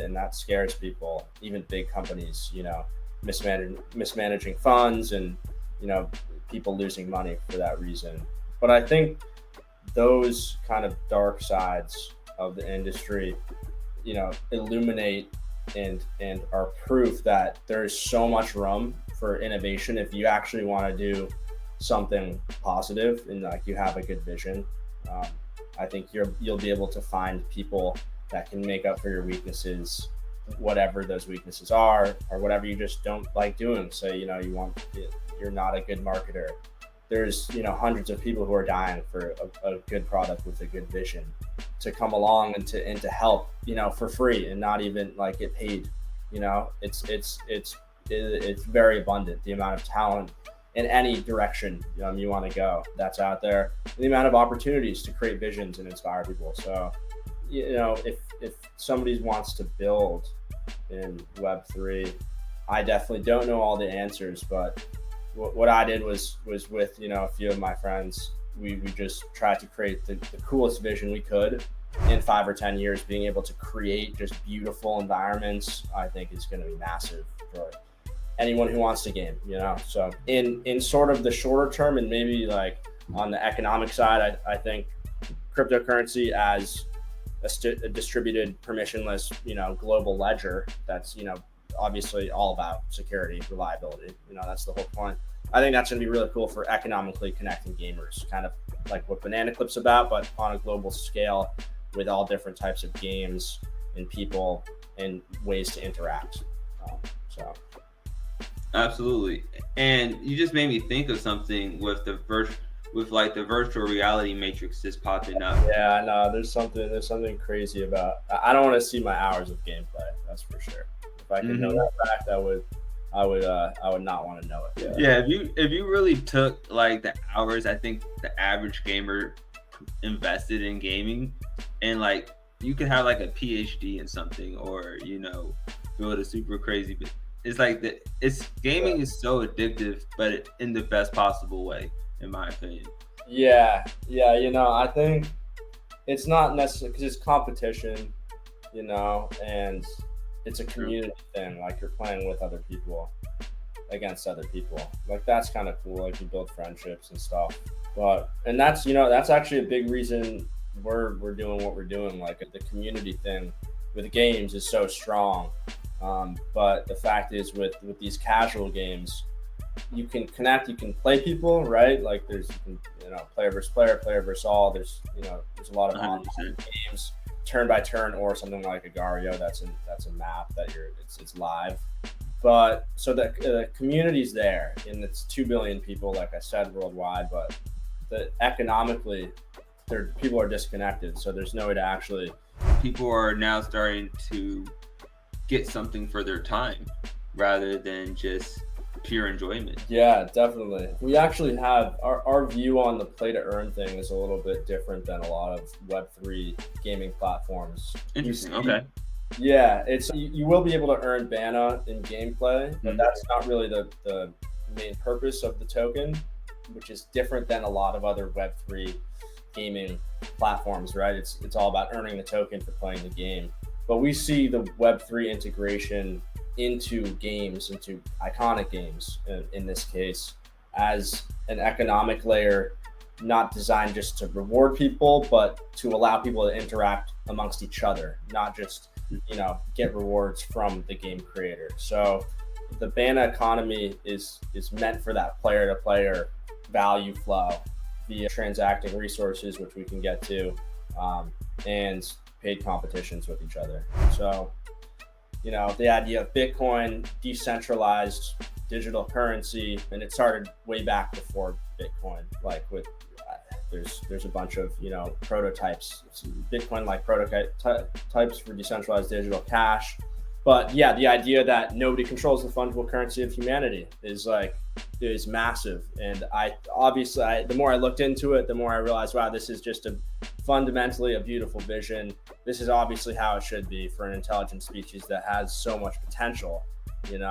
and that scares people, even big companies, mismanaging funds and, you know, people losing money for that reason. But I think those kind of dark sides of the industry, illuminate and are proof that there's so much room for innovation if you actually want to do something positive and like you have a good vision. Um, I think you'll be able to find people that can make up for your weaknesses, whatever those weaknesses are, or whatever you just don't like doing. So you're not a good marketer. There's hundreds of people who are dying for a good product with a good vision to come along and to help for free and not even like get paid. It's very abundant, the amount of talent in any direction you want to go that's out there, and the amount of opportunities to create visions and inspire people. So if somebody wants to build in Web3, I definitely don't know all the answers, but what I did was with a few of my friends, we just tried to create the coolest vision we could. In 5 or 10 years, being able to create just beautiful environments, I think is going to be massive for anyone who wants to game. So in sort of the shorter term, and maybe like on the economic side, I think cryptocurrency as a distributed permissionless global ledger that's obviously all about security, reliability. That's the whole point. I think that's going to be really cool for economically connecting gamers, kind of like what Bananaclip's about, but on a global scale with all different types of games and people and ways to interact. So Absolutely. And you just made me think of something with the virtual reality matrix just popping up. Yeah, I know there's something crazy about. I don't want to see my hours of gameplay. That's for sure. If I could know that fact, I would not want to know it. Yeah, if you really took like the hours, I think the average gamer invested in gaming, and like you could have like a PhD in something, or build a super crazy. It's like gaming is so addictive, but in the best possible way, in my opinion. Yeah. I think it's not necessarily because it's competition, and it's a community thing. Like you're playing with other people against other people. Like that's kind of cool. Like you build friendships and stuff. And that's actually a big reason we're doing what we're doing. Like the community thing with games is so strong. But the fact is with these casual games, you can connect, you can play people, right? Like there's player versus player, player versus all. There's a lot of online games, turn by turn, or something like Agario. That's a map that it's live. But so the community's there, and it's 2 billion people, like I said, worldwide. But economically, people are disconnected, so there's no way to actually. People are now starting to get something for their time rather than just pure enjoyment. Yeah, definitely. We actually have our view on the play to earn thing is a little bit different than a lot of Web3 gaming platforms. Interesting. Okay. Yeah, you will be able to earn Bana in gameplay, but that's not really the main purpose of the token, which is different than a lot of other Web3 gaming platforms, right? It's all about earning the token for playing the game. But we see the Web3 integration into games, into iconic games in this case, as an economic layer, not designed just to reward people, but to allow people to interact amongst each other, not just get rewards from the game creator. So the Bana economy is meant for that player to player value flow via transacting resources, which we can get to, and paid competitions with each other. So the idea of Bitcoin, decentralized digital currency, and it started way back before Bitcoin, like with there's a bunch of prototypes, Bitcoin like prototypes for decentralized digital cash. But yeah, the idea that nobody controls the fungible currency of humanity is massive. And the more I looked into it, the more I realized, wow, this is just fundamentally a beautiful vision. This is obviously how it should be for an intelligent species that has so much potential, and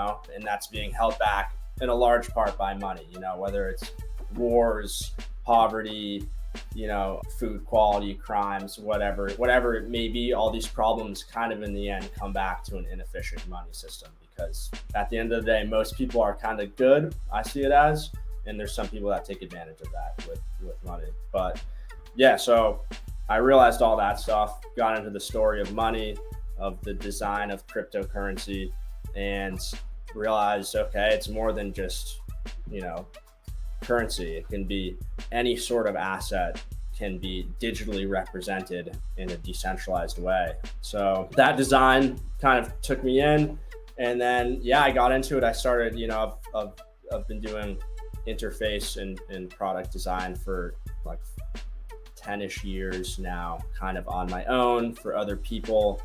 that's being held back in a large part by money, whether it's wars, poverty, food quality, crimes, whatever it may be, all these problems kind of in the end come back to an inefficient money system, because at the end of the day, most people are kind of good, I see it as, and there's some people that take advantage of that with money. But yeah, so I realized all that stuff, got into the story of money, of the design of cryptocurrency, and realized, okay, it's more than just, currency. It can be any sort of asset, can be digitally represented in a decentralized way. So that design kind of took me in, and then I got into it. I started, I've been doing interface and product design for like 10-ish years now, kind of on my own for other people.